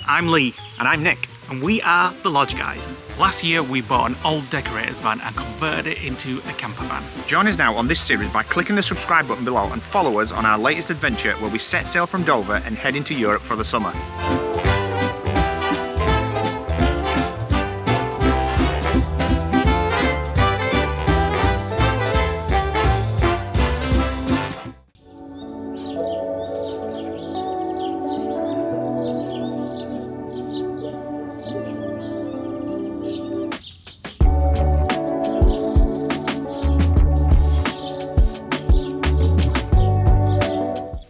I'm Lee. And I'm Nick. And we are the Lodge Guys. Last year we bought an old decorator's van and converted it into a camper van. Join us now on this series by clicking the subscribe button below and follow us on our latest adventure where we set sail from Dover and head into Europe for the summer.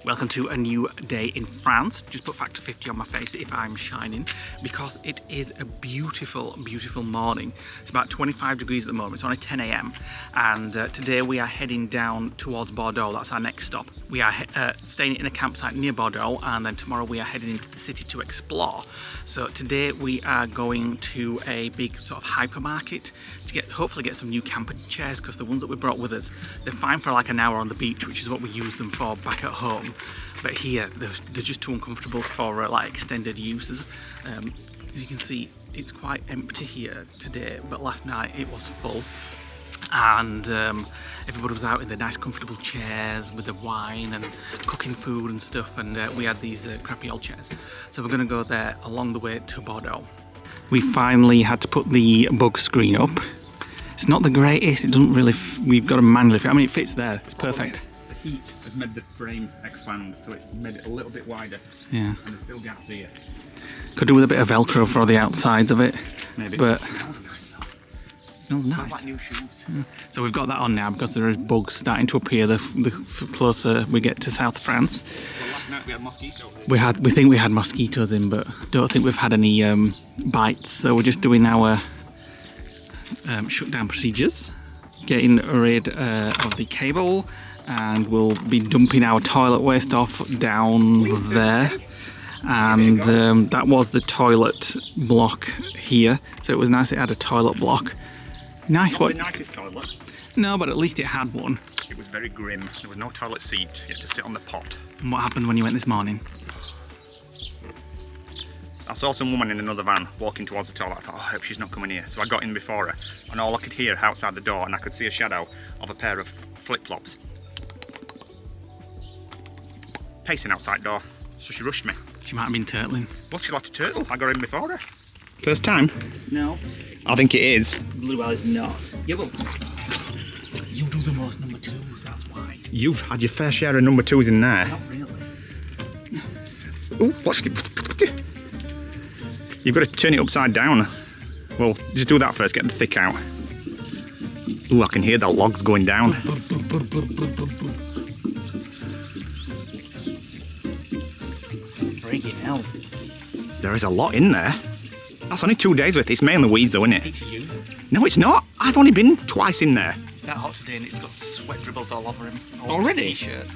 Welcome to a new day in France. Just put factor 50 on my face if I'm shining, because it is a beautiful, beautiful morning. It's about 25 degrees at the moment. It's only 10 a.m. and today we are heading down towards Bordeaux. That's our next stop. We are staying in a campsite near Bordeaux, and then tomorrow we are heading into the city to explore. So today we are going to a big sort of hypermarket to hopefully get some new camping chairs, because the ones that we brought with us, they're fine for like an hour on the beach, which is what we use them for back at home. But here, they're just too uncomfortable for like extended uses. As you can see, it's quite empty here today, but last night it was full. And everybody was out in their nice comfortable chairs with the wine and cooking food and stuff, and we had these crappy old chairs. So we're going to go there along the way to Bordeaux. We finally had to put the bug screen up. It's not the greatest, it doesn't really, we've got to manually fit. I mean, it fits there, it's perfect. The heat has made the frame expand, so it's made it a little bit wider. Yeah. And there's still gaps here. Could do with a bit of Velcro for the outsides of it. Maybe. But it smells nice though. Smells nice. Like new shoes. Yeah. So we've got that on now because there is bugs starting to appear the closer we get to South France. Well, last night we had mosquitoes. We think we had mosquitoes in, but don't think we've had any bites. So we're just doing our shutdown procedures, getting rid of the cable, and we'll be dumping our toilet waste off down there. And that was the toilet block here, so it was nice it had a toilet block. Nice one. Not the nicest toilet. No, but at least it had one. It was very grim. There was no toilet seat. You had to sit on the pot. And what happened when you went this morning? I saw some woman in another van walking towards the toilet. I thought, oh, I hope she's not coming here. So I got in before her, and all I could hear outside the door, and I could see a shadow of a pair of flip-flops pacing outside door. So she rushed me. She might have been turtling. Well, she like a turtle. I got in before her. First time? No. I think it is. Bluebell is not. Yeah, well, you do the most number twos, that's why. You've had your fair share of number twos in there. Not really. Ooh, what's the... You've got to turn it upside down. Well, just do that first, get the thick out. Ooh, I can hear the logs going down. Freaking hell. There is a lot in there. That's only 2 days worth. It's mainly weeds though, isn't it? It's you. No, it's not. I've only been twice in there. It's that hot today and it's got sweat dribbles all over him. Already? T-shirt.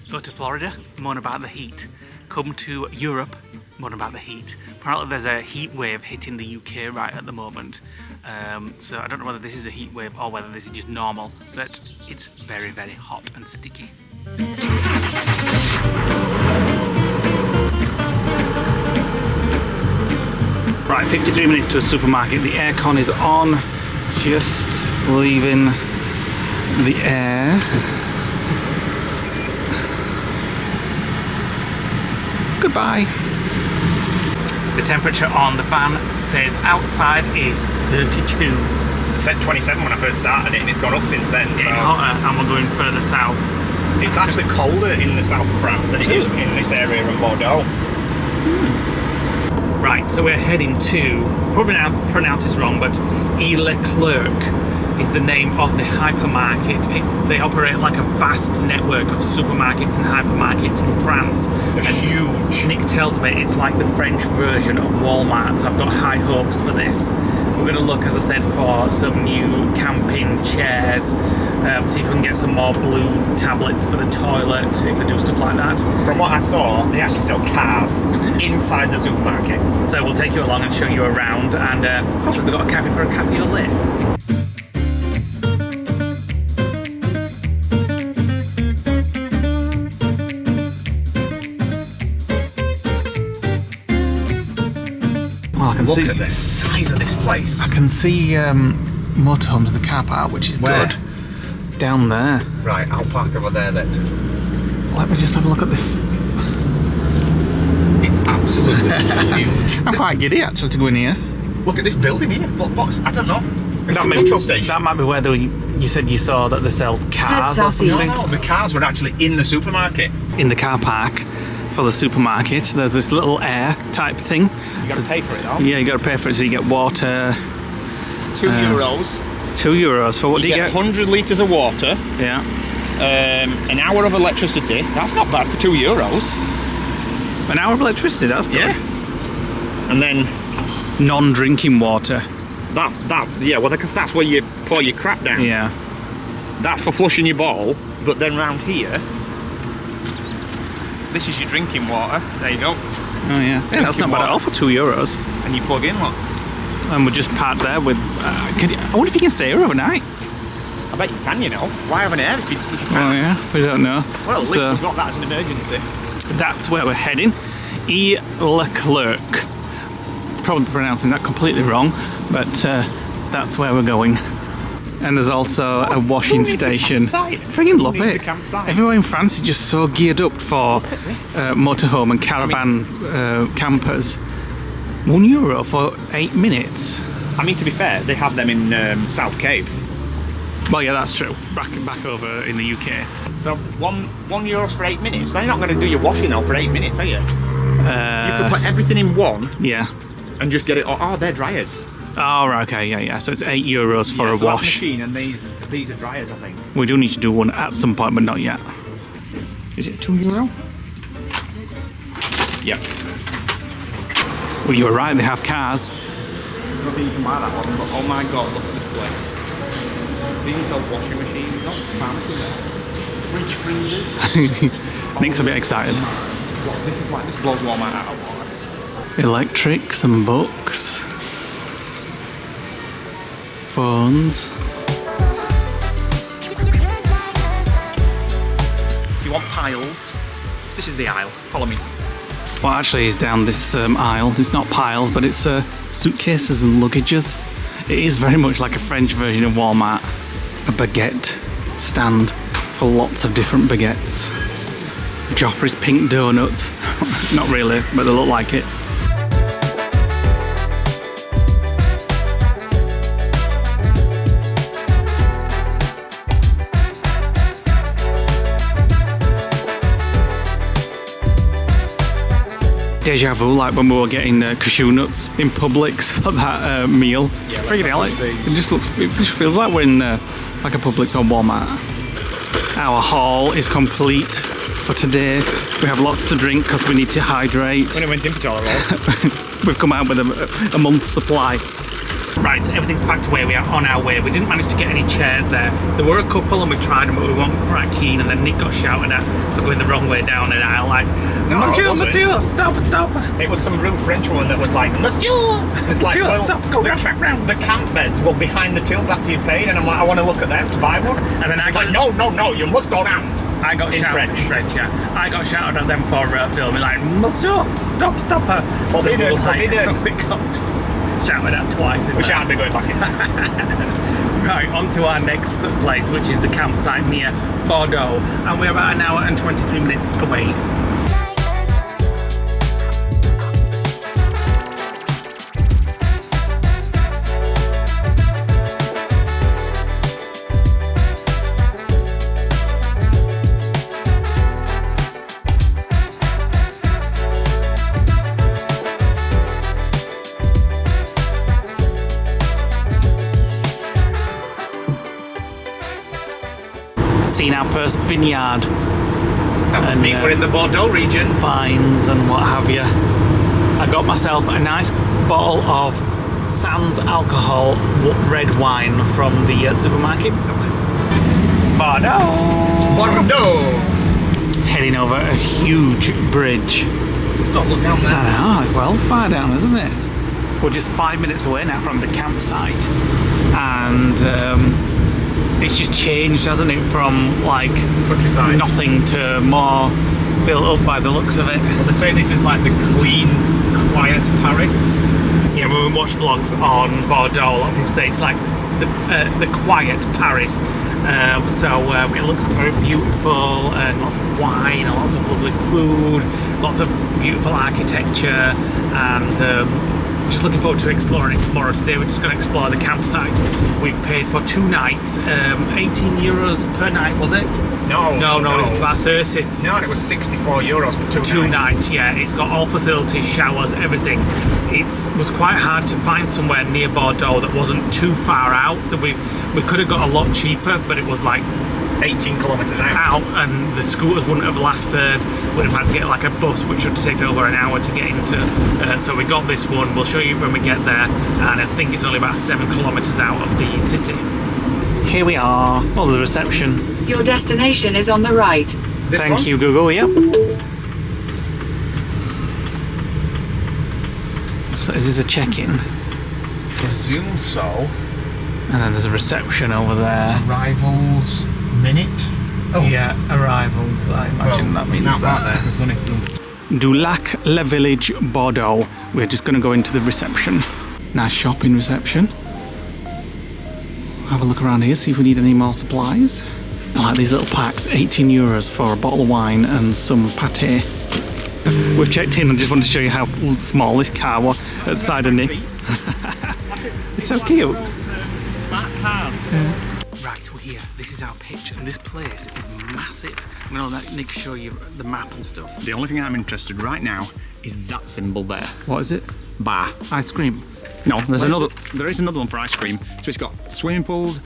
Go to Florida, moan about the heat. Come to Europe, moan about the heat. Apparently there's a heat wave hitting the UK right at the moment. So I don't know whether this is a heat wave or whether this is just normal, but it's very, very hot and sticky. Right, 53 minutes to a supermarket. The aircon is on, just leaving the air. Goodbye. The temperature on the van says outside is 32. It said 27 when I first started it, and it's gone up since then. It's getting hotter, and we're going further south. It's actually colder in the south of France than it is in this area in Bordeaux. Right, so we're heading to, probably now pronounce this wrong, but Leclerc is the name of the hypermarket. They operate like a vast network of supermarkets and hypermarkets in France. They're huge. Nick tells me it's like the French version of Walmart, so I've got high hopes for this. going to look, as I said, for some new camping chairs. See if we can get some more blue tablets for the toilet, if they do stuff like that. From what I saw, they actually sell cars inside the supermarket. So we'll take you along and show you around, and hopefully they've got a cafe for a cafe au lait. Well, I can Look at the size of this place. I can see motorhomes in the car park, which is Where? good. Down there. Right, I'll park over there then. Let me just have a look at this. It's absolutely huge. I'm quite giddy actually to go in here. Look at this building here. What box? I don't know. It's That a may- petrol station. That might be where you said you saw that they sell cars or That's something sausage. No, the cars were actually in the supermarket. in the car park for the supermarket. There's this little air type thing. You got to pay for it though. Yeah, you got to pay for it, so you get water. €2. €2 for what do you get? 100 litres of water, Yeah. an hour of electricity. That's not bad for €2. An hour of electricity. That's good. Yeah. And then Non-drinking water. well, because that's where you pour your crap down. Yeah. That's for flushing your bowl. But then round here, this is your drinking water. There you go. Oh yeah. Yeah, that's not bad at all for €2. And you plug in, look. And we're just parked there with. I wonder if you can stay here overnight. I bet you can, you know. Why have an air if you Oh can? yeah, we don't know. Well, at least So we've got that as an emergency. that's where we're heading. E. Leclerc. Probably pronouncing that completely wrong, but that's where we're going. And there's also a washing Who needs a station. campsite? Freaking love Who needs it. a campsite? Everywhere in France is just so geared up for motorhome and caravan campers. €1 for 8 minutes. I mean, to be fair, they have them in South Cave. Well, yeah, that's true. Back over in the UK. So €1 for 8 minutes. They're not going to do your washing though for 8 minutes, are you? You could put everything in one Yeah. and just get it. Oh, they're dryers. Oh, right, okay, yeah. So it's €8 for Yeah, a so that's wash. machine, and these are dryers, I think. We do need to do one at some point, but not yet. Is it €2? Yep. Well, you were right. They have cars. I don't think you can buy that one, but oh my god, look at this place. These are washing machines, not pharmacy there. Fridge freezers. Nick's a bit excited. What, this blows Walmart out of water. Electrics and books. Phones. If you want piles, this is the aisle. Follow me. Well, actually, is down this aisle. It's not piles, but it's suitcases and luggages. It is very much like a French version of Walmart. A baguette stand for lots of different baguettes. Joffrey's pink donuts. Not really, but they look like it. Deja vu, like when we were getting cashew nuts in Publix for that meal. Yeah, Freaking hell, it these. it just feels like we're in like a Publix or Walmart. Our haul is complete for today. We have lots to drink because we need to hydrate. When it went in for toilet roll. We've come out with a month's supply. Right, everything's packed away. We are on our way. We didn't manage to get any chairs there. There were a couple and we tried them, but we weren't quite keen. And then Nick got shouted at for going the wrong way down an aisle, like, No, Monsieur, it wasn't. Monsieur, stop. It was some rude French woman that was like, Monsieur! It's like, Monsieur, well, stop, go round. the camp beds were behind the tills after you paid, and I'm like, I want to look at them to buy one. And then I She's got- like, no, you must go down. I got In shouted French. yeah. I got shouted at them for filming, like, Monsieur, stop her. Forbidden, So we were like, forbidden. we got shouted at twice. In We there. shan't be going back in. Right, on to our next place, which is the campsite near Bordeaux. And we're about an hour and 23 minutes away. Seen our first vineyard, That must And, mean we're in the Bordeaux region. vines and what have you. I got myself a nice bottle of sans alcohol red wine from the supermarket. Bordeaux! Heading over a huge bridge. Don't look down there. I know, it's well far down, isn't it? We're just 5 minutes away now from the campsite, and it's just changed, hasn't it, from like Countryside. nothing to more built up by the looks of it. Well, they say this is like the clean, quiet Paris. Yeah, when we watch vlogs on Bordeaux, a lot of people say it's like the quiet Paris. It looks very beautiful, and lots of wine, and lots of lovely food, lots of beautiful architecture, and just looking forward to exploring it tomorrow. Today we're just going to explore the campsite. We've paid for 2 nights, 18 euros per night, was it? No, it's about 30. No, it was 64 euros for 2 nights, yeah. It's got all facilities, showers, everything. It was quite hard to find somewhere near Bordeaux that wasn't too far out. That we could have got a lot cheaper, but it was like 18 kilometres out. And the scooters wouldn't have lasted. We'd have had to get like a bus, which would take over an hour to get into. So we got this one. We'll show you when we get there, and I think it's only about 7 kilometres out of the city. Here we are. Oh, the reception. Your destination is on the right. Thank you, Google. Yep. So is this a check-in? Presume so. And then there's a reception over there. Arrivals minute. Oh Yeah, arrivals. I imagine that means that. Du Lac Le Village, Bordeaux. We're just going to go into the reception. Nice shopping reception. Have a look around here, see if we need any more supplies. I like these little packs, 18 euros for a bottle of wine and some pâté. We've checked in and just wanted to show you how small this car was at the side of Nick. It's so cute. Smart cars. Right, we're here. This is our pitch, and this place is massive. I'm going to let Nick show you the map and stuff. The only thing I'm interested right now is that symbol there. What is it? Bar. Ice cream. No, there is another one for ice cream. So it's got swimming pools,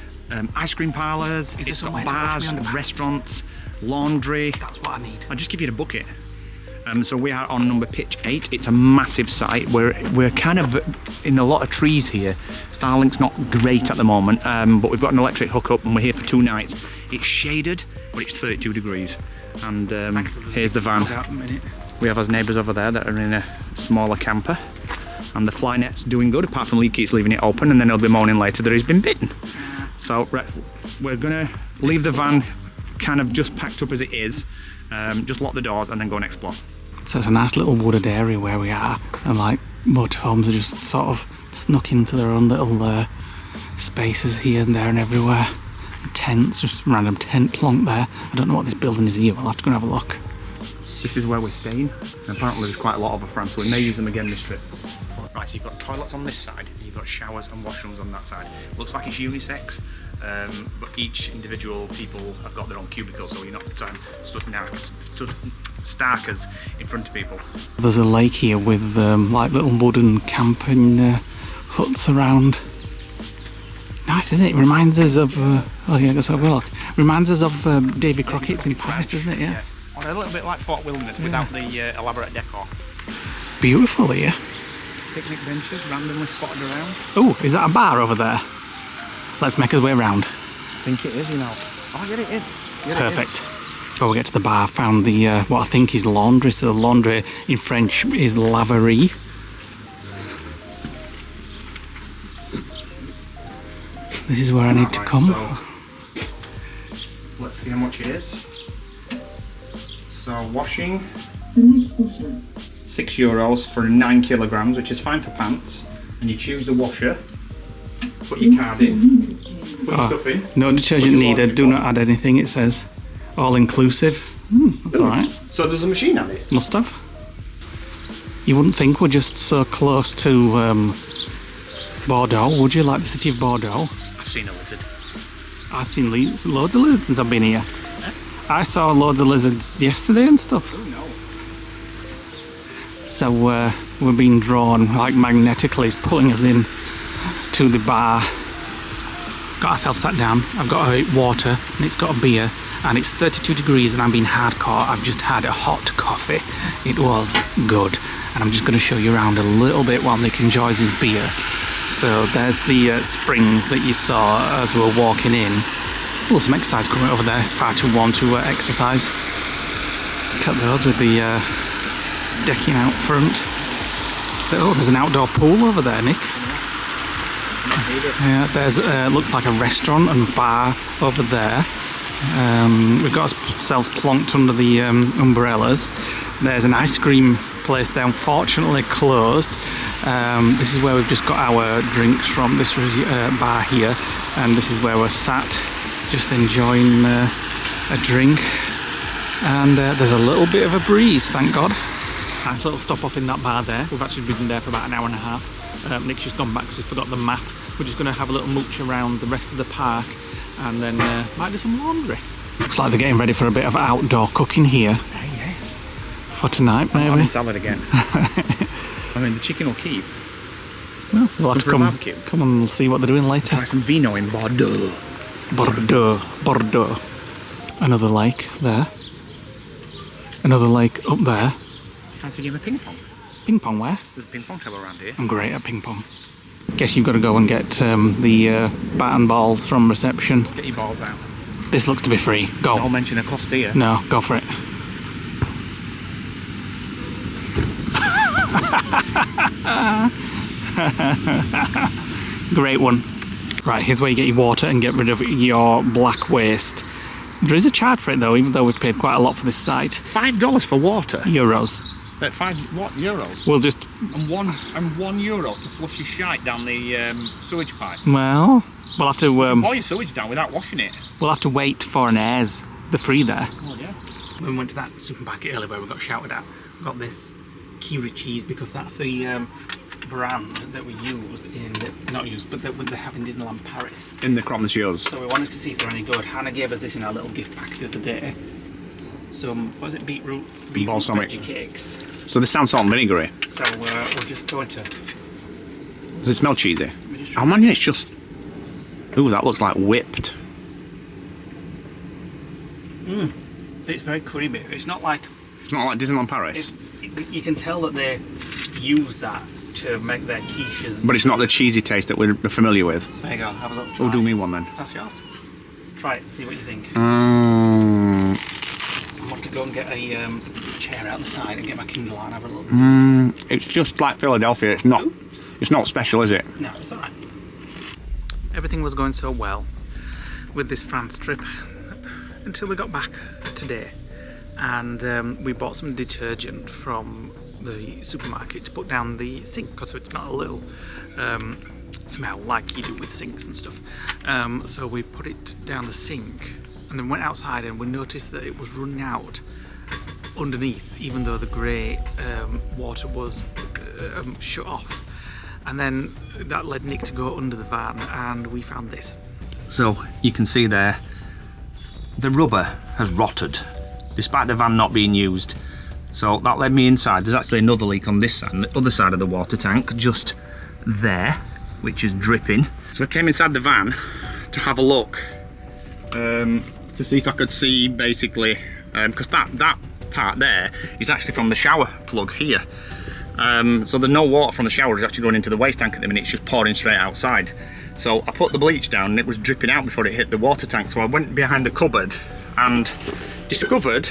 ice cream parlours, it's got bars, restaurants, laundry. That's what I need. I'll just give you the bucket. So we are on number pitch 8. It's a massive site. We're kind of in a lot of trees here. Starlink's not great at the moment, but we've got an electric hookup and we're here for 2 nights. It's shaded, but it's 32 degrees. And here's the van. We have our neighbours over there that are in a smaller camper. And the fly net's doing good, apart from Lee keeps leaving it open, and then he'll be moaning later that he's been bitten. So we're gonna leave the van kind of just packed up as it is, just lock the doors and then go and explore. So it's a nice little wooded area where we are, and like motorhomes are just sort of snuck into their own little spaces here and there and everywhere. Tents, just random tent plonk there. I don't know what this building is here, we'll have to go and have a look. This is where we're staying, and apparently there's quite a lot over France, so we may use them again this trip. Right, so you've got toilets on this side, and you've got showers and washrooms on that side. Looks like it's unisex, but each individual people have got their own cubicle, so you're not stood starkers in front of people. There's a lake here with like little wooden camping huts around. Nice, isn't it? It reminds us of, oh yeah, let's have a look. Reminds us of David Crockett's in Paris, doesn't it? Yeah. A little bit like Fort Wilderness without the elaborate decor. Beautiful here. Picnic benches randomly spotted around. Oh, is that a bar over there? Let's make our way around. I think it is, you know. Oh, yeah, it is. Yeah, Perfect. Before we get to the bar, found the what I think is laundry. So laundry in French is laverie. This is where I need to come. So, let's see how much it is. So washing, €6 for 9 kilograms, which is fine for pants. And you choose the washer, put your card in, put your stuff in. No detergent needed, do not add anything, it says. All inclusive. That's alright. So there's a machine on it? Must have. You wouldn't think we're just so close to Bordeaux, would you? Like the city of Bordeaux. I've seen a lizard. I've seen loads of lizards since I've been here. I saw loads of lizards yesterday and stuff. Oh no. So we're being drawn like magnetically, it's pulling us in to the bar. Got ourselves sat down, I've got a water and it's got a beer and it's 32 degrees and I'm being hardcore. I've just had a hot coffee. It was good. And I'm just going to show you around a little bit while Nick enjoys his beer. So there's the springs that you saw as we were walking in. Oh, some exercise coming over there. It's far too warm to exercise. Look at those with the decking out front. Oh, there's an outdoor pool over there, Nick. Yeah, there's looks like a restaurant and bar over there. We've got ourselves plonked under the umbrellas. There's an ice cream place there, unfortunately closed. This is where we've just got our drinks from. This was bar here, and this is where we're sat, just enjoying a drink. And there's a little bit of a breeze, thank God. Nice little stop off in that bar there. We've actually been there for about an hour and a half. Nick's just gone back because he forgot the map. We're just going to have a little mooch around the rest of the park, and then might do some laundry. Looks like they're getting ready for a bit of outdoor cooking here. Yeah. For tonight, maybe. I'm salad again. I mean, the chicken will keep. Well, we'll have to come and see what they're doing later. Try some vino in Bordeaux. Bordeaux. Another lake there. Another lake up there. Fancy a game of ping pong? Ping pong where? There's a ping pong table around here. I'm great at ping pong. Guess you've got to go and get the bat and balls from reception. Get your balls out. This looks to be free. Go. Don't mention a cost here. No, go for it. Great one. Right, here's where you get your water and get rid of your black waste. There is a charge for it though, even though we've paid quite a lot for this site. $5 for water? Euros. But what euros? We'll just... And €1 to flush your shite down the sewage pipe. Well, we'll have to... Pour your sewage down without washing it. We'll have to wait for an airs. They're free there. Oh yeah. When we went to that supermarket earlier where we got shouted at, we got this Kiri cheese because that's the brand that we use in... Not use, but that they have in Disneyland Paris. In the Crop Monsieurs. So we wanted to see if they're any good. Hannah gave us this in our little gift pack the other day. Some, what was it, beetroot balsamic veggie cakes. So this sounds salt and vinegary. So we're just going to... Does it smell cheesy? I imagine it's just... Ooh, that looks like whipped. It's very creamy. It's not like... It's not like Disneyland Paris. You can tell that they use that to make their quiches. But it's not the cheesy taste that we're familiar with. There you go, have a look. Try. Oh, do me one then. That's yours. Try it, see what you think. Mm. I'll have to go and get a chair out the side and get my Kindle on and have a look. It's just like Philadelphia. It's not special, is it? No, it's alright. Everything was going so well with this France trip until we got back today, and we bought some detergent from the supermarket to put down the sink because it's not a little smell like you do with sinks and stuff. So we put it down the sink and then went outside, and we noticed that it was running out underneath, even though the grey water was shut off. And then that led Nick to go under the van, and we found this. So you can see there, the rubber has rotted, despite the van not being used. So that led me inside. There's actually another leak on this side, on the other side of the water tank, just there, which is dripping. So I came inside the van to have a look, to see if I could see basically, because that part there is actually from the shower plug here. So there's no water from the shower, it's actually going into the waste tank at the minute, it's just pouring straight outside. So I put the bleach down and it was dripping out before it hit the water tank, so I went behind the cupboard and discovered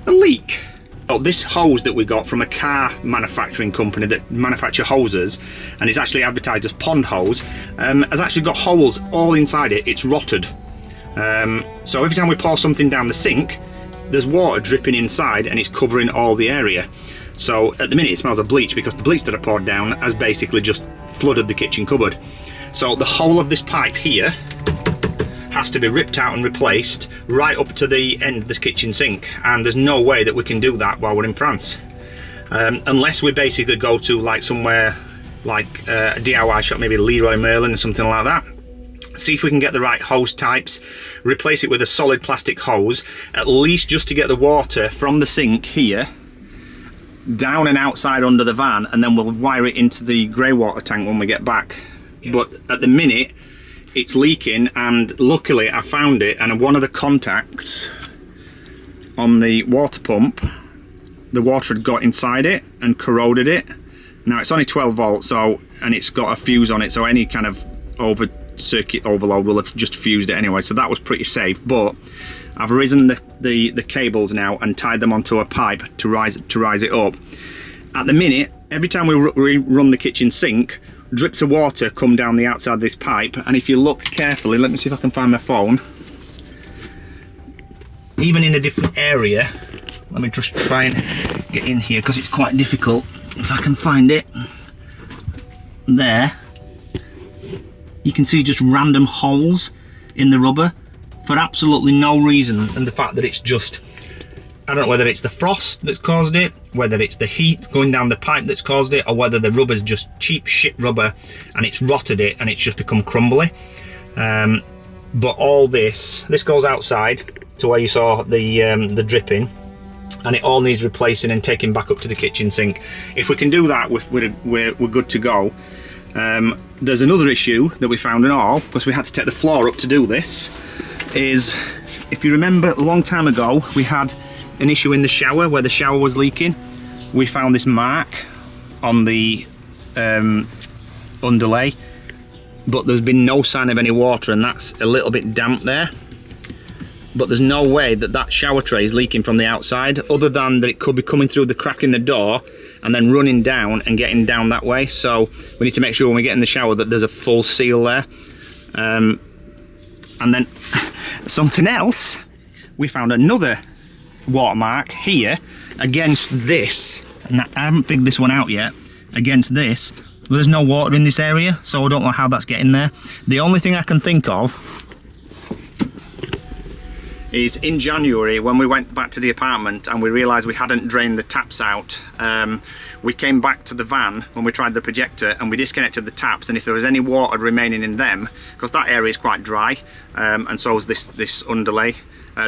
a leak. Oh, this hose that we got from a car manufacturing company that manufacture hoses, and it's actually advertised as pond hose, has actually got holes all inside it. It's rotted. So every time we pour something down the sink, there's water dripping inside and it's covering all the area. So at the minute it smells of bleach because the bleach that I poured down has basically just flooded the kitchen cupboard. So the whole of this pipe here has to be ripped out and replaced right up to the end of this kitchen sink, and there's no way that we can do that while we're in France, unless we basically go to like somewhere like a DIY shop, maybe Leroy Merlin or something like that, see if we can get the right hose types, replace it with a solid plastic hose, at least just to get the water from the sink here down and outside under the van, and then we'll wire it into the grey water tank when we get back. But at the minute it's leaking, and luckily I found it, and one of the contacts on the water pump, the water had got inside it and corroded it. Now it's only 12 volts, so and it's got a fuse on it, so any kind of circuit overload will have just fused it anyway, so that was pretty safe. But I've risen the cables now and tied them onto a pipe to rise it up. At the minute, every time we run the kitchen sink, drips of water come down the outside of this pipe, and if you look carefully, let me see if I can find my phone, even in a different area, let me just try and get in here because it's quite difficult, if I can find it, there, you can see just random holes in the rubber for absolutely no reason, and the fact that it's just, I don't know whether it's the frost that's caused it, whether it's the heat going down the pipe that's caused it, or whether the rubber's just cheap shit rubber and it's rotted it and it's just become crumbly. But all this goes outside to where you saw the dripping, and it all needs replacing and taking back up to the kitchen sink. If we can do that, we're good to go. There's another issue that we found in all, because we had to take the floor up to do this, is, if you remember a long time ago, we had an issue in the shower where the shower was leaking. We found this mark on the underlay, but there's been no sign of any water, and that's a little bit damp there. But there's no way that shower tray is leaking from the outside, other than that it could be coming through the crack in the door and then running down and getting down that way. So we need to make sure when we get in the shower that there's a full seal there. And then something else, we found another watermark here against this, and I haven't figured this one out yet, against this. There's no water in this area, so I don't know how that's getting there. The only thing I can think of is in January, when we went back to the apartment and we realised we hadn't drained the taps out, we came back to the van when we tried the projector and we disconnected the taps, and if there was any water remaining in them, because that area is quite dry, and so is this underlay,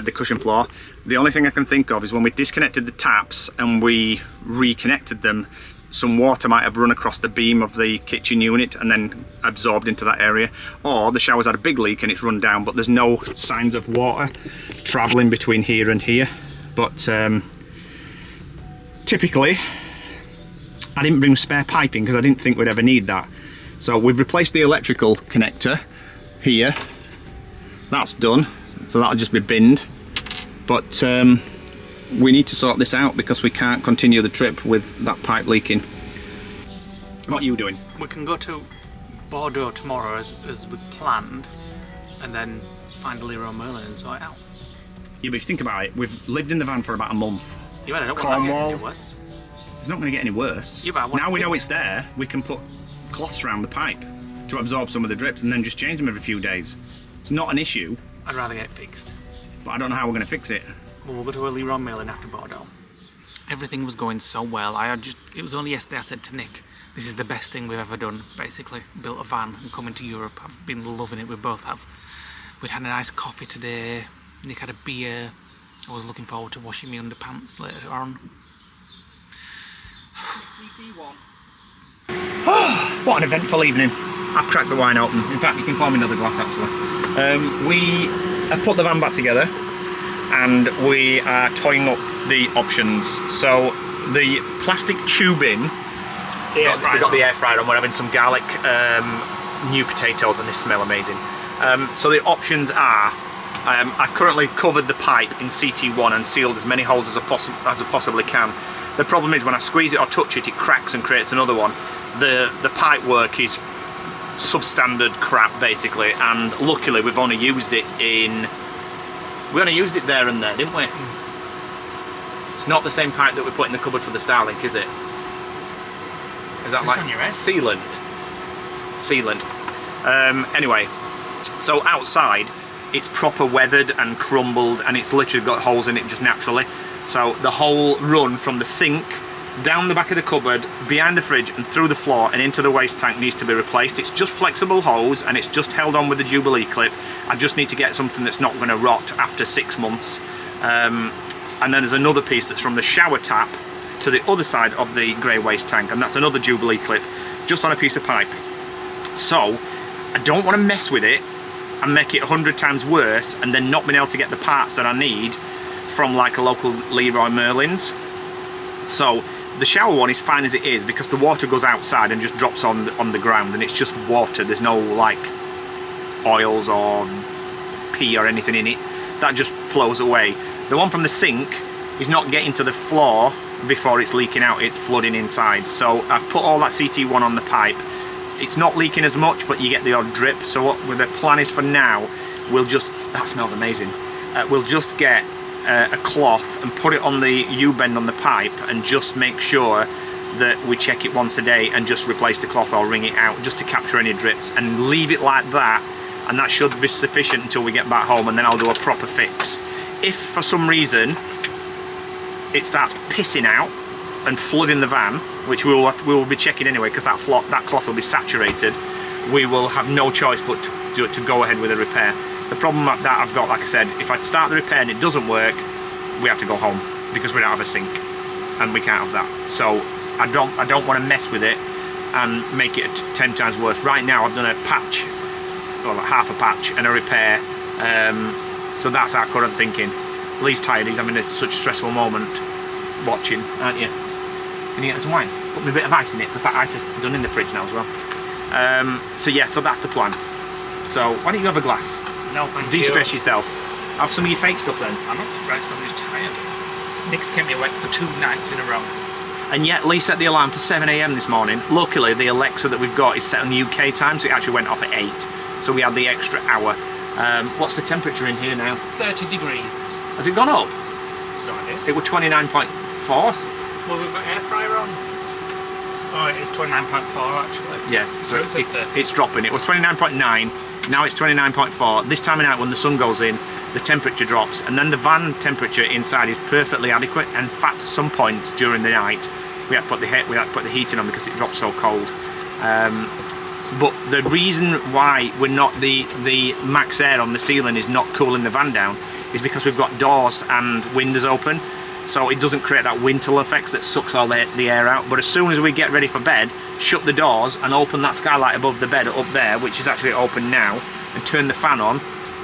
the cushion floor, the only thing I can think of is when we disconnected the taps and we reconnected them, some water might have run across the beam of the kitchen unit and then absorbed into that area, or the shower's had a big leak and it's run down, but there's no signs of water travelling between here and here. But typically I didn't bring spare piping because I didn't think we'd ever need that. So we've replaced the electrical connector here, that's done, so that'll just be binned. But we need to sort this out because we can't continue the trip with that pipe leaking. What are you doing? We can go to Bordeaux tomorrow as we planned, and then find Leroy Merlin and sort it out. Yeah, but if you think about it, we've lived in the van for about a month. Yeah, but I don't want that to get any worse. It's not going to get any worse. Yeah, but now we know it's there, we can put cloths around the pipe to absorb some of the drips and then just change them every few days. It's not an issue. I'd rather get it fixed. But I don't know how we're going to fix it. Well, we'll go to a Leroy Merlin after Bordeaux. Everything was going so well. It was only yesterday I said to Nick, this is the best thing we've ever done, basically. Built a van and coming to Europe. I've been loving it, we both have. We'd had a nice coffee today, Nick had a beer. I was looking forward to washing my underpants later on. What an eventful evening. I've cracked the wine open. In fact, you can pour me another glass actually. We have put the van back together and we are toying up the options. So the plastic tubing, we got the air fryer and we're having some garlic new potatoes, and they smell amazing. So the options are, I've currently covered the pipe in CT1 and sealed as many holes as I possibly can. The problem is when I squeeze it or touch it, it cracks and creates another one. The pipe work is substandard crap basically, and luckily we've only used it there and there, didn't we? It's not the same pipe that we put in the cupboard for the Starlink, is it? Is that like on your head? Sealant. Anyway, so outside it's proper weathered and crumbled and it's literally got holes in it just naturally. So the whole run from the sink down the back of the cupboard, behind the fridge and through the floor and into the waste tank needs to be replaced. It's just flexible hose and it's just held on with the Jubilee clip. I just need to get something that's not going to rot after 6 months. And then there's another piece that's from the shower tap to the other side of the grey waste tank, and that's another Jubilee clip just on a piece of pipe. So I don't want to mess with it and make it 100 times worse and then not being able to get the parts that I need from like a local Leroy Merlin's. So The shower one is fine as it is because the water goes outside and just drops on the ground, and it's just water. There's no like oils or pee or anything in it. That just flows away. The one from the sink is not getting to the floor before it's leaking out, it's flooding inside. So I've put all that CT1 on the pipe. It's not leaking as much, but you get the odd drip. So what the plan is for now, we'll just, that smells amazing. We'll just get a cloth and put it on the U-bend on the pipe and just make sure that we check it once a day and just replace the cloth or wring it out just to capture any drips, and leave it like that, and that should be sufficient until we get back home, and then I'll do a proper fix. If for some reason it starts pissing out and flooding the van, which we will be checking anyway because that cloth will be saturated, we will have no choice but to go ahead with a repair. The problem that I've got, like I said, if I start the repair and it doesn't work, we have to go home because we don't have a sink and we can't have that. So I don't want to mess with it and make it 10 times worse. Right now I've done a patch, or like half a patch and a repair, so that's our current thinking. Lee's tired, he's having such a stressful moment watching, aren't you? Can you get some wine? Put me a bit of ice in it because that ice is done in the fridge now as well. So yeah, so that's the plan. So why don't you have a glass? No, thank you. De-stress yourself. Have some of your fake stuff then. I'm not stressed, I'm just tired. Nick's kept me awake for 2 nights in a row. And yet Lee set the alarm for 7 AM this morning. Luckily the Alexa that we've got is set on the UK time, so it actually went off at 8. So we had the extra hour. What's the temperature in here now? 30 degrees. Has it gone up? No idea. It was 29.4. Well, we've got air fryer on. Oh, it is 29.4 actually. Yeah, so it's dropping. It was 29.9, now it's 29.4. This time of night when the sun goes in, the temperature drops, and then the van temperature inside is perfectly adequate. In fact, at some points during the night, we had to put the heating on because it dropped so cold. But the reason why we're not the max air on the ceiling is not cooling the van down is because we've got doors and windows open, so it doesn't create that wind tunnel effect that sucks all the air out. But as soon as we get ready for bed, shut the doors and open that skylight above the bed up there, which is actually open now, and turn the fan on,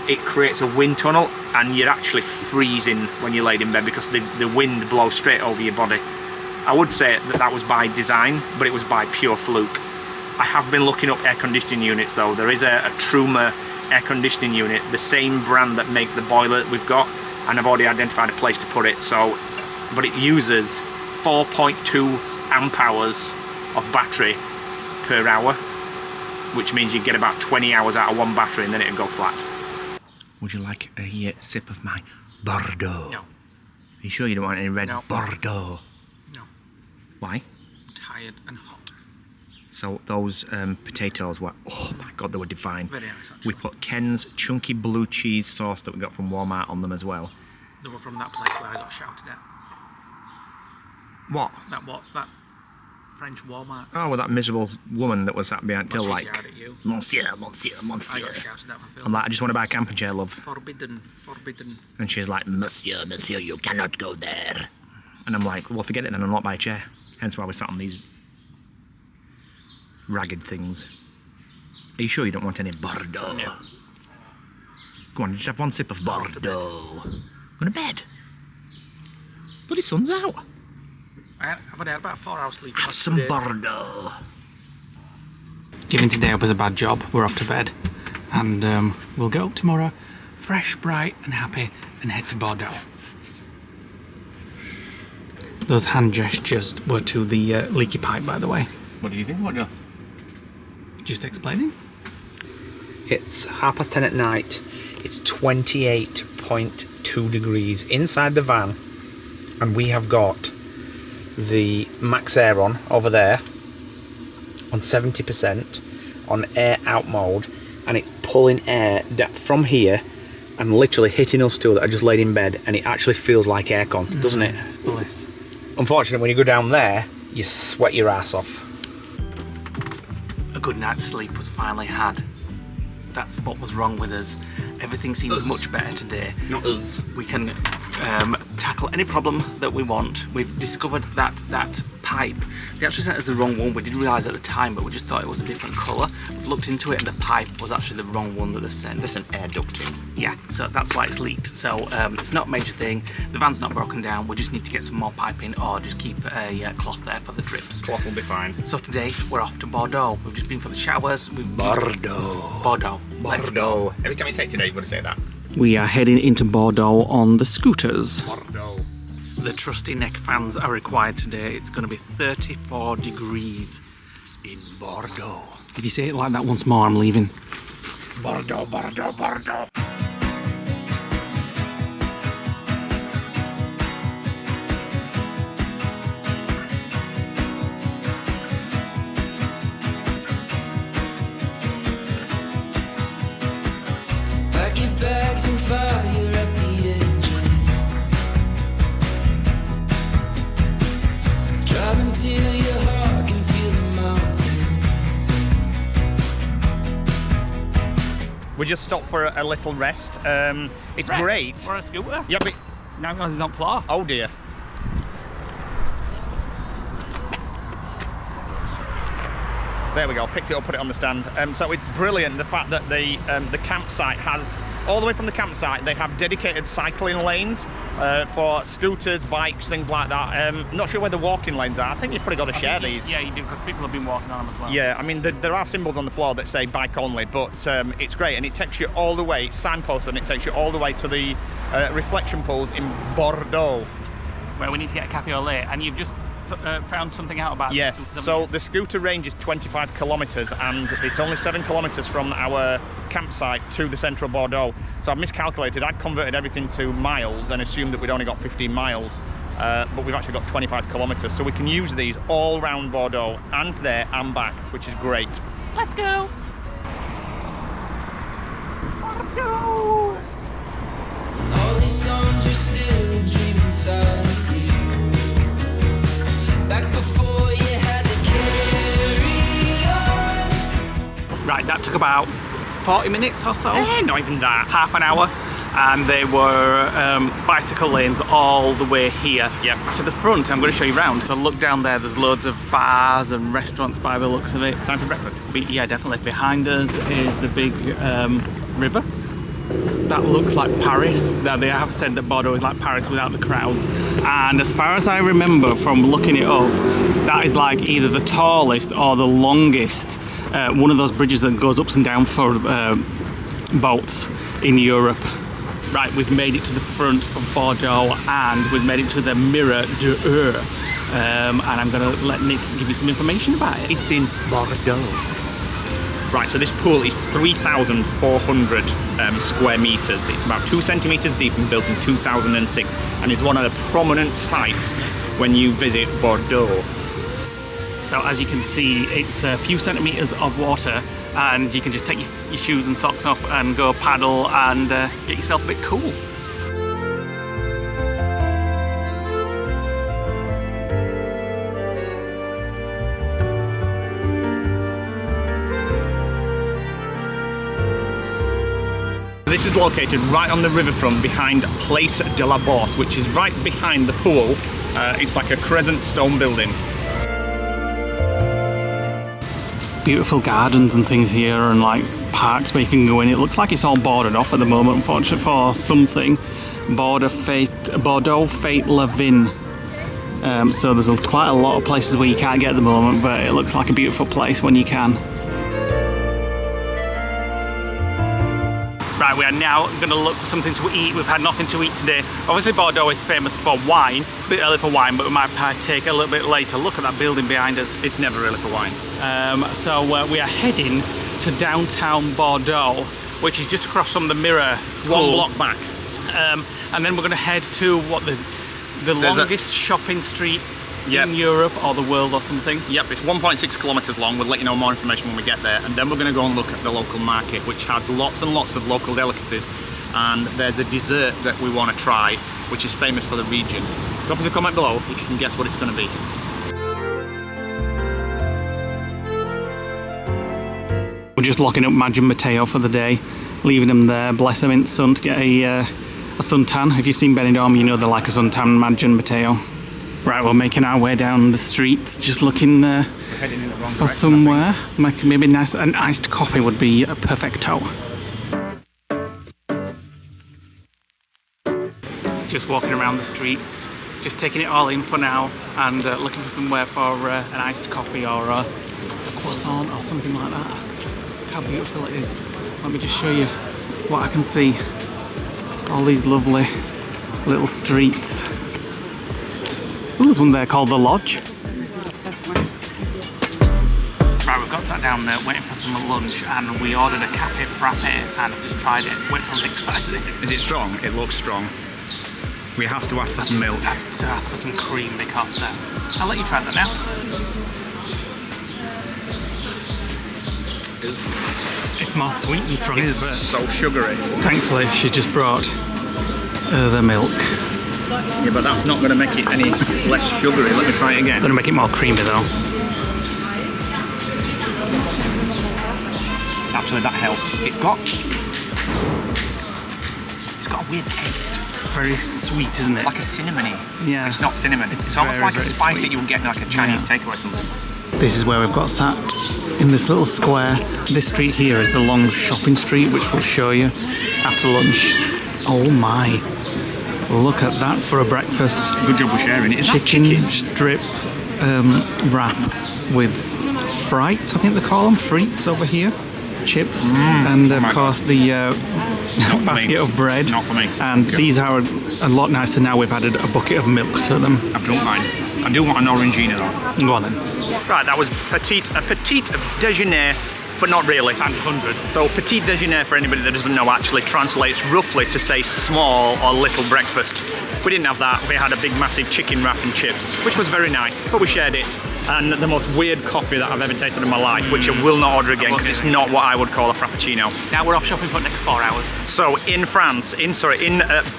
it creates a wind tunnel, and you're actually freezing when you're laid in bed because the wind blows straight over your body. I would say that was by design, but it was by pure fluke. I have been looking up air conditioning units though. There is a Truma air conditioning unit, the same brand that make the boiler that we've got, and I've already identified a place to put it. So, but it uses 4.2 amp hours of battery per hour, which means you get about 20 hours out of one battery and then it'll go flat. Would you like a sip of my Bordeaux? No. Are you sure you don't want any red No. Bordeaux? No. Why? I'm tired and hot. So those potatoes were, oh my god, they were divine. Very nice actually. We put Ken's chunky blue cheese sauce that we got from Walmart on them as well. They were from that place where I got shouted at. What? That French Walmart. Oh, well, that miserable woman that was sat behind till She like, shouted at you. Monsieur, monsieur, I monsieur. got shouted at for film. I'm like, I just want to buy a camping chair, love. Forbidden, forbidden. And she's like, monsieur, monsieur, you cannot go there. And I'm like, well, forget it then, I'll not buy a chair. Hence why we sat on these ragged things. Are you sure you don't want any Bordeaux? No. Go on, just have one sip of Bordeaux. Go to bed. Bloody sun's out. I've only had about 4 hours sleep. Have some Bordeaux. Giving today up as a bad job, we're off to bed. And we'll get up tomorrow, fresh, bright and happy, and head to Bordeaux. Those hand gestures were to the leaky pipe, by the way. What do you think about that? Just explaining. It's 10:30 at night. It's 28.2 degrees inside the van, and we have got the max air on over there on 70% on air out mode, and it's pulling air from here and literally hitting us two that are just laid in bed, and it actually feels like aircon, doesn't it? It's bliss. Unfortunately, when you go down there, you sweat your ass off. A good night's sleep was finally had. That's what was wrong with us. Everything seems much better today. Not us. We can tackle any problem that we want. We've discovered that pipe. They actually sent us the wrong one. We didn't realise at the time, but we just thought it was a different colour. We've looked into it and the pipe was actually the wrong one that they sent. There's an air ducting. Yeah, so that's why it's leaked. So it's not a major thing. The van's not broken down. We just need to get some more piping or just keep a cloth there for the drips. Cloth will be fine. So today we're off to Bordeaux. We've just been for the showers. Bordeaux. Bordeaux. Let's go. Every time you say today, you've got to say that. We are heading into Bordeaux on the scooters. Bordeaux. The trusty neck fans are required today. It's going to be 34 degrees In Bordeaux. If you say it like that once more, I'm leaving. Bordeaux, Bordeaux, Bordeaux. Pack your bags and fire up the engine. Drive until your heart can feel the mountains. We just stopped for a little rest. It's Rest? great. For a scooter? Yeah, but No, it's not far. oh dear. There we go. Picked it up, put it on the stand. So it's brilliant the fact that the campsite has, all the way from the campsite, they have dedicated cycling lanes for scooters, bikes, things like that. Not sure where the walking lanes are. I think you've probably got to share these. Yeah, you do, because people have been walking on them as well. Yeah, I mean, there are symbols on the floor that say bike only, but it's great, and it takes you all the way, it's signposted, and it takes you all the way to the reflection pools in Bordeaux. Where we need to get a cafe au lait, and you've just found something out about Yes, the scooters, so haven't you? the scooter range is 25 kilometres, and it's only 7 kilometres from our campsite to the central Bordeaux. So I've miscalculated, I'd converted everything to miles and assumed that we'd only got 15 miles. But we've actually got 25 kilometres, so we can use these all around Bordeaux and there and back, which is great. Let's go! Bordeaux! All these songs are still a dream inside you. Back before you had to carry on. Right, that took about 40 minutes or so. Not even that. Half an hour. And they were bicycle lanes all the way here. Yep. To the front, I'm going to show you around. So look down there, there's loads of bars and restaurants by the looks of it. Time for breakfast. Yeah, definitely. Behind us is the big river. That looks like Paris. Now, they have said that Bordeaux is like Paris without the crowds. And as far as I remember from looking it up, that is like either the tallest or the longest one of those bridges that goes up and down for boats in Europe. Right, we've made it to the front of Bordeaux and we've made it to the Mirror d'Eau. And I'm going to let Nick give you some information about it. It's in Bordeaux. Right, so this pool is 3,400 square metres. It's about 2 centimetres deep and built in 2006 and is one of the prominent sites when you visit Bordeaux. So as you can see, it's a few centimetres of water and you can just take your shoes and socks off and go paddle and get yourself a bit cool. This is located right on the riverfront behind Place de la Bourse, which is right behind the pool. It's like a crescent stone building. Beautiful gardens and things here and like parks where you can go in. It looks like it's all boarded off at the moment, unfortunately, for something. Bordeaux Fête La Vigne. So there's quite a lot of places where you can't get at the moment, but it looks like a beautiful place when you can. Right, we are now going to look for something to eat. We've had nothing to eat today. Obviously Bordeaux is famous for wine, a bit early for wine, but we might partake a little bit later. Look at that building behind us. It's never really for wine. So we are heading to downtown Bordeaux, which is just across from the Mirror. It's one block back. And then we're going to head to what the longest shopping street in Europe or the world or something. Yep, it's 1.6 kilometres long. We'll let you know more information when we get there. And then we're going to go and look at the local market, which has lots and lots of local delicacies. And there's a dessert that we want to try, which is famous for the region. Drop us a comment below if you can guess what it's going to be. We're just locking up Madge and Matteo for the day, leaving them there, bless them in the sun, to get a suntan. If you've seen Benidorm, you know they're like a suntan, Madge and Matteo. Right, we're making our way down the streets, just looking Heading in the wrong for direction, somewhere. Maybe an iced coffee would be a perfecto. Just walking around the streets, just taking it all in for now, and looking for somewhere for an iced coffee or a croissant or something like that. Look how beautiful it is. Let me just show you what I can see. All these lovely little streets. Ooh, there's one there called The Lodge. Right, we've got sat down there waiting for some lunch, and we ordered a cafe frappe, and I've just tried it. Wait till Nick tries it. Is it strong? It looks strong. We have to ask for some milk. I have to ask for some cream because I'll let you try that now. It's more sweet and strong, It's but so sugary. thankfully she just brought the milk. Yeah, but that's not going to make it any less sugary. Let me try it again. Gonna make it more creamy though. Actually, that helped. It's got a weird taste. Very sweet, isn't it? It's like a cinnamony. Yeah. It's not cinnamon. It's It's almost very, like a very spice sweet. that you would get in like a Chinese takeaway or something. This is where we've got sat in this little square. This street here is the long shopping street, which we'll show you after lunch. Oh my. Look at that for a breakfast. Good job we're sharing it. Is that Chicken strip wrap with frites, I think they call them. Frites over here. Chips. And of my course the for basket me. of bread. Not for me. And Thank you. these are a lot nicer now. We've added a bucket of milk to them. I've drunk mine. I do want an orangina though. Go on then. Right, that was a petite déjeuner, but not really. Times 100. So petit déjeuner, for anybody that doesn't know, actually translates roughly to say small or little breakfast. We didn't have that. We had a big massive chicken wrap and chips, which was very nice, but we shared it. And the most weird coffee that I've ever tasted in my life, which I will not order again because it's not what I would call a frappuccino. Now we're off shopping for the next 4 hours. So in France, in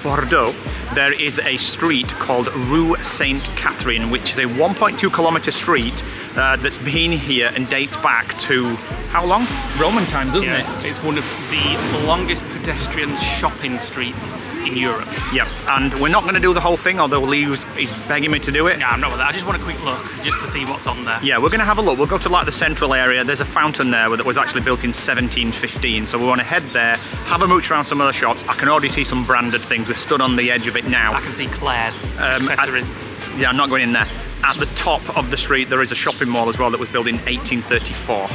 Bordeaux, there is a street called Rue Sainte Catherine, which is a 1.2 kilometre street that's been here and dates back to how long? Roman times, doesn't it? It's one of the longest pedestrian shopping streets in Europe. Yeah, and we're not going to do the whole thing, although Leigh is begging me to do it. No, I'm not with that. I just want a quick look just to see what's on there. Yeah, we're going to have a look. We'll go to like the central area. There's a fountain there that was actually built in 1715, so we want to head there, have a mooch around some of the shops. I can already see some branded things. We're stood on the edge of it now. I can see Claire's accessories. Yeah, I'm not going in there. At the top of the street, there is a shopping mall as well that was built in 1834.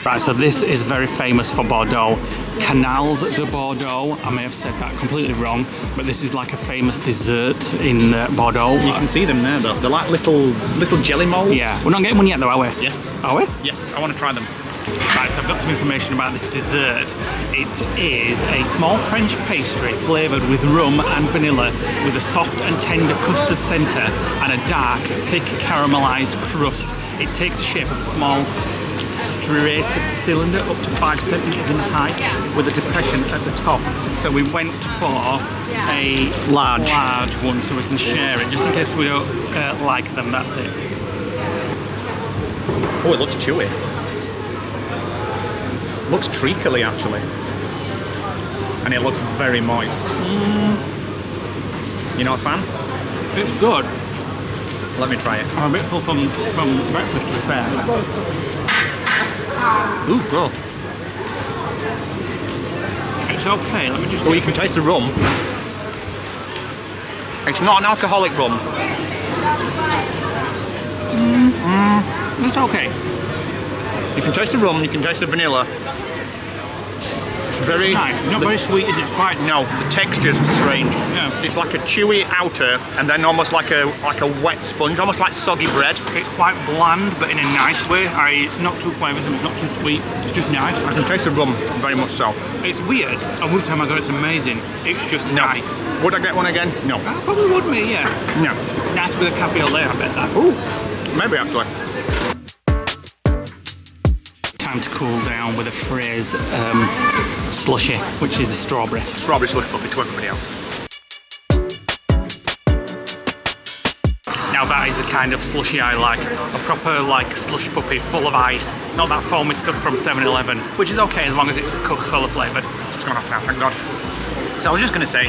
Right, so this is very famous for Bordeaux. Canals de Bordeaux. I may have said that completely wrong, but this is like a famous dessert in Bordeaux. You can see them there though. They're like little jelly molds. Yeah, we're not getting one yet though, are we? Yes. Are we? Yes, I want to try them. Right, so I've got some information about this dessert. It is a small French pastry flavoured with rum and vanilla with a soft and tender custard centre and a dark, thick caramelised crust. It takes the shape of a small striated cylinder up to 5 centimetres in height with a depression at the top. So we went for a large one so we can share it, just in case we don't like them, that's it. Oh, it looks chewy. Looks treacly actually. And it looks very moist. You're not a fan? It's good. Let me try it. I'm a bit full from breakfast, to be fair. Ooh, cool. It's okay, let me just... Oh, you can taste the rum. It's not an alcoholic rum. It's okay. You can taste the rum, you can taste the vanilla. It's very... Nice. It's not very sweet, is it? It's quite... No, the texture's strange. Yeah. It's like a chewy outer and then almost like a wet sponge, almost like soggy bread. It's quite bland, but in a nice way. It's not too flavoursome, it's not too sweet. It's just nice. I can taste the rum very much so. It's weird. I wouldn't say, oh my god, it's amazing. It's just nice. Would I get one again? No. I probably would, mate, yeah. No. Nice with a cafe au lait, I bet that. Ooh, maybe actually. Time to cool down with a Fraise slushy, which is a strawberry. Strawberry slush puppy to everybody else. Now that is the kind of slushy I like. A proper like slush puppy full of ice, not that foamy stuff from 7-Eleven, which is okay as long as it's Coca-Cola flavoured. It's gone off now, thank God. So I was just going to say,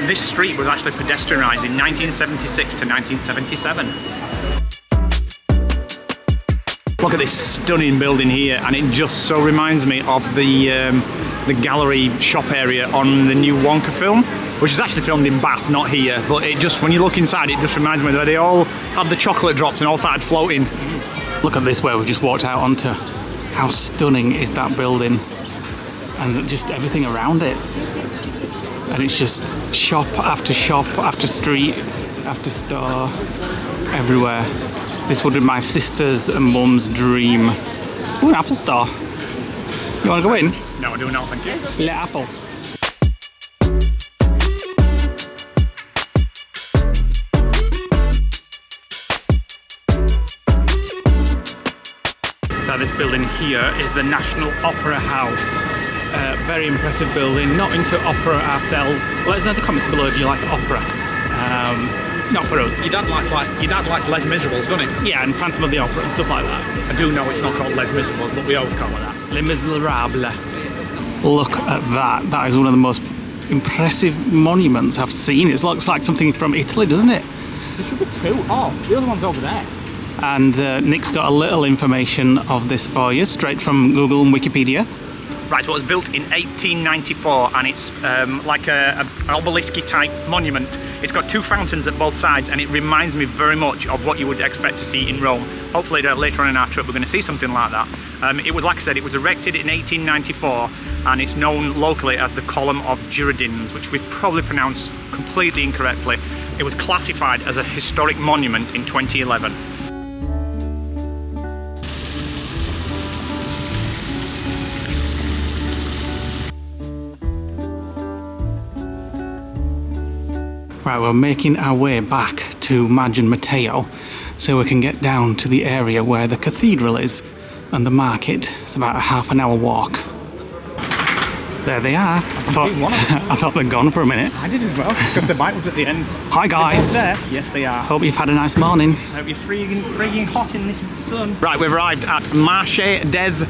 this street was actually pedestrianised in 1976 to 1977. Look at this stunning building here, and it just so reminds me of the gallery shop area on the new Wonka film, which is actually filmed in Bath, not here. But it just, when you look inside, it just reminds me that they all had the chocolate drops and all started floating. Look at this where we've just walked out onto. How stunning is that building? And just everything around it. And it's just shop after street after store everywhere. This would be my sister's and mum's dream. Ooh, an Apple store. You want to go in? No, I do not, thank you. Le Apple. So this building here is the National Opera House. Very impressive building. Not into opera ourselves. Let us know in the comments below if you like opera. Not for us. Your dad likes Les Miserables, doesn't he? Yeah, and Phantom of the Opera and stuff like that. I do know it's not called Les Miserables, but we always call it that. Les Miserables. Look at that. That is one of the most impressive monuments I've seen. It looks like something from Italy, doesn't it? Oh, the other one's over there. And Nick's got a little information of this for you, straight from Google and Wikipedia. Right, so it was built in 1894, and it's like an obelisk type monument. It's got two fountains at both sides, and it reminds me very much of what you would expect to see in Rome. Hopefully later on in our trip we're going to see something like that. It was, like I said, it was erected in 1894, and it's known locally as the Column of Girondins, which we've probably pronounced completely incorrectly. It was classified as a historic monument in 2011. Right, we're making our way back to Maggio Matteo so we can get down to the area where the cathedral is and the market. It's about a half an hour walk. There they are. I thought they'd gone for a minute. I did as well, because the bike was at the end. Hi guys. There. Yes, they are. Hope you've had a nice morning. Hope you're frigging hot in this sun. Right, we've arrived at Marché des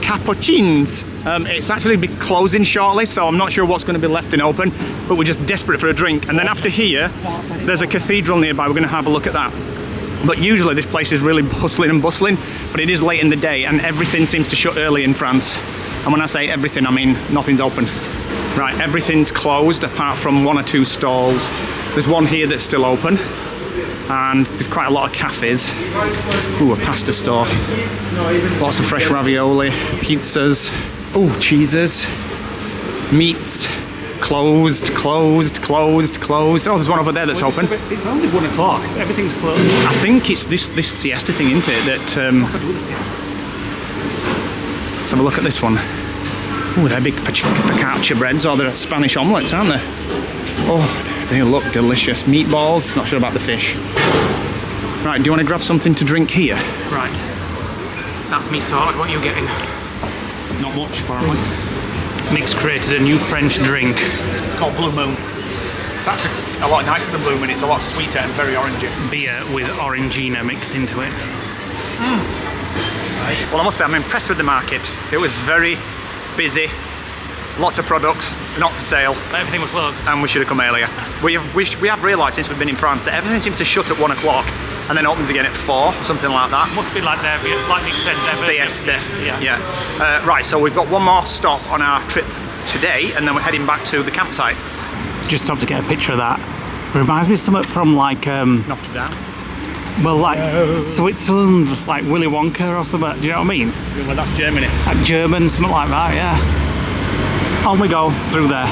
Capucines. It's actually be closing shortly, so I'm not sure what's going to be left in open, but we're just desperate for a drink. And then after here, there's a cathedral nearby. We're going to have a look at that. But usually this place is really hustling and bustling, but it is late in the day and everything seems to shut early in France. And when I say everything, I mean nothing's open. Right, everything's closed apart from one or two stalls. There's one here that's still open, and there's quite a lot of cafes. Ooh, a pasta store. Lots of fresh ravioli, pizzas, ooh, cheeses, meats. Closed. Oh, there's one over there that's open. It's only 1 o'clock. Everything's closed. I think it's this siesta thing, isn't it? That. Let's have a look at this one. Oh, they're big focaccia breads, or they're Spanish omelettes, aren't they? Oh, they look delicious. Meatballs. Not sure about the fish. Right, do you want to grab something to drink here? Right. That's me sorted. What are you getting? Not much, apparently. Nick's created a new French drink. It's called Blue Moon. It's actually a lot nicer than Blue Moon. It's a lot sweeter and very orangey. Beer with Orangina mixed into it. Well, I must say I'm impressed with the market. It was very busy. Lots of products, not for sale. Everything was closed. And we should have come earlier. We have realised since we've been in France that everything seems to shut at 1 o'clock and then opens again at 4, something like that. Must be like their, like Nick said, their siesta. Right, so we've got one more stop on our trip today, and then we're heading back to the campsite. Just stopped to get a picture of that. It reminds me of something from like Notre Dame. Well, like Switzerland, like Willy Wonka or something. Do you know what I mean? Well, that's Germany. Like German, something like that. Yeah. On we go through there.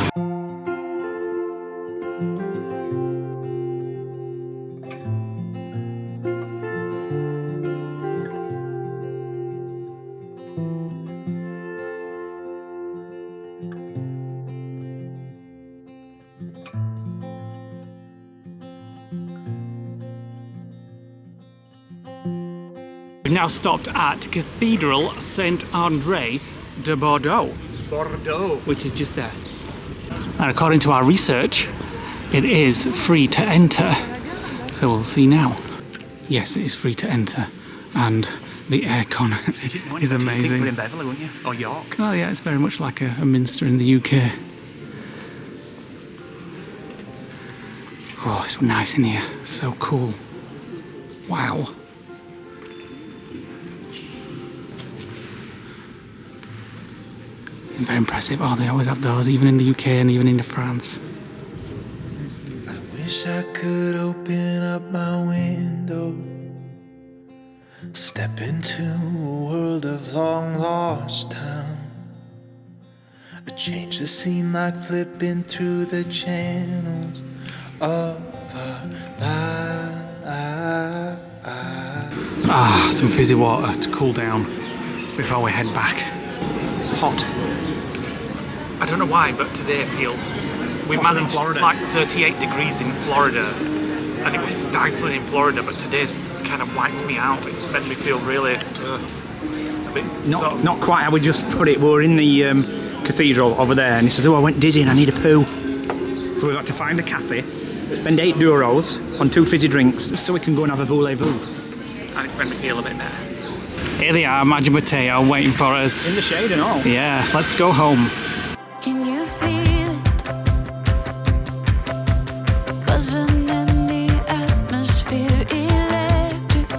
We've now stopped at Cathedral Saint-André de Bordeaux, which is just there. And according to our research, it is free to enter. So we'll see now. Yes, it is free to enter. And the aircon is amazing. You think in Beverley, wouldn't you? Or York? Oh yeah, it's very much like a minster in the UK. Oh, it's nice in here. So cool. Wow. Very impressive. Oh, they always have those, even in the UK and even in France. I wish I could open up my window, step into a world of long lost time, or change the scene like flipping through the channels of our life. Ah, some fizzy water to cool down before we head back. Hot. I don't know why, but today it feels... We Hotter than managed Florida. like 38 degrees in Florida, and it was stifling in Florida, but today's kind of wiped me out. It's made me feel really... a bit sort of- Not quite how we just put it. We were in the cathedral over there, and he says, "Oh, I went dizzy and I need a poo." So we've got to find a cafe, spend €8 on 2 fizzy drinks, so we can go and have a voulez-vous. And it's made me feel a bit better. Here they are, Madge and Mateo, waiting for us. In the shade and all. Yeah, let's go home. Can you feel it? Buzzing in the atmosphere, electric.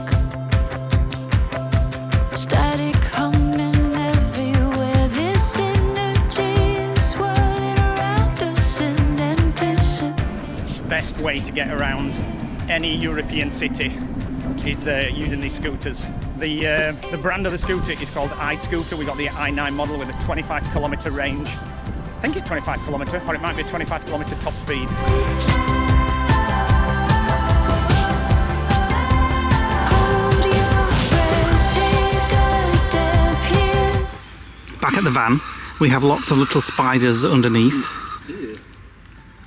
Static humming everywhere. This energy is swirling around us in anticipation. Best way to get around any European city is using these scooters. The brand of the scooter is called iScooter. We got the i9 model with a 25km range. I think it's 25km, or it might be a 25km top speed. Hold your breath, take a step here. Back at the van, we have lots of little spiders underneath.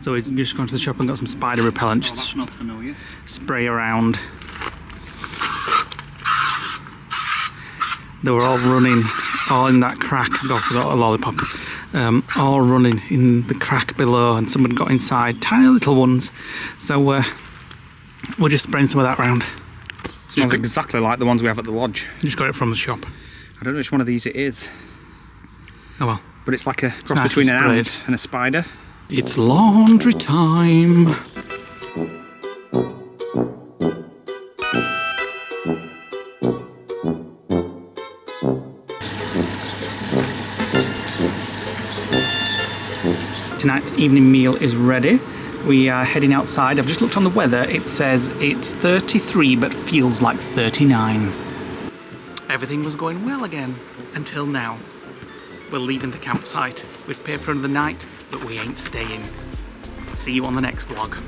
So we've just gone to the shop and got some spider repellent. Just smells familiar. spray around. They were all running, all in that crack. I've also got a lollipop. All running in the crack below, and someone got inside. Tiny little ones. So we're just spraying some of that round. Smells exactly like the ones we have at the lodge. Just got it from the shop. I don't know which one of these it is, Oh well. but it's like a cross nice between an sprayed. ant and a spider. It's laundry time. Tonight's evening meal is ready. We are heading outside. I've just looked on the weather. It says it's 33 but feels like 39. Everything was going well again until now. We're leaving the campsite. We've paid for another night, but we ain't staying. See you on the next vlog.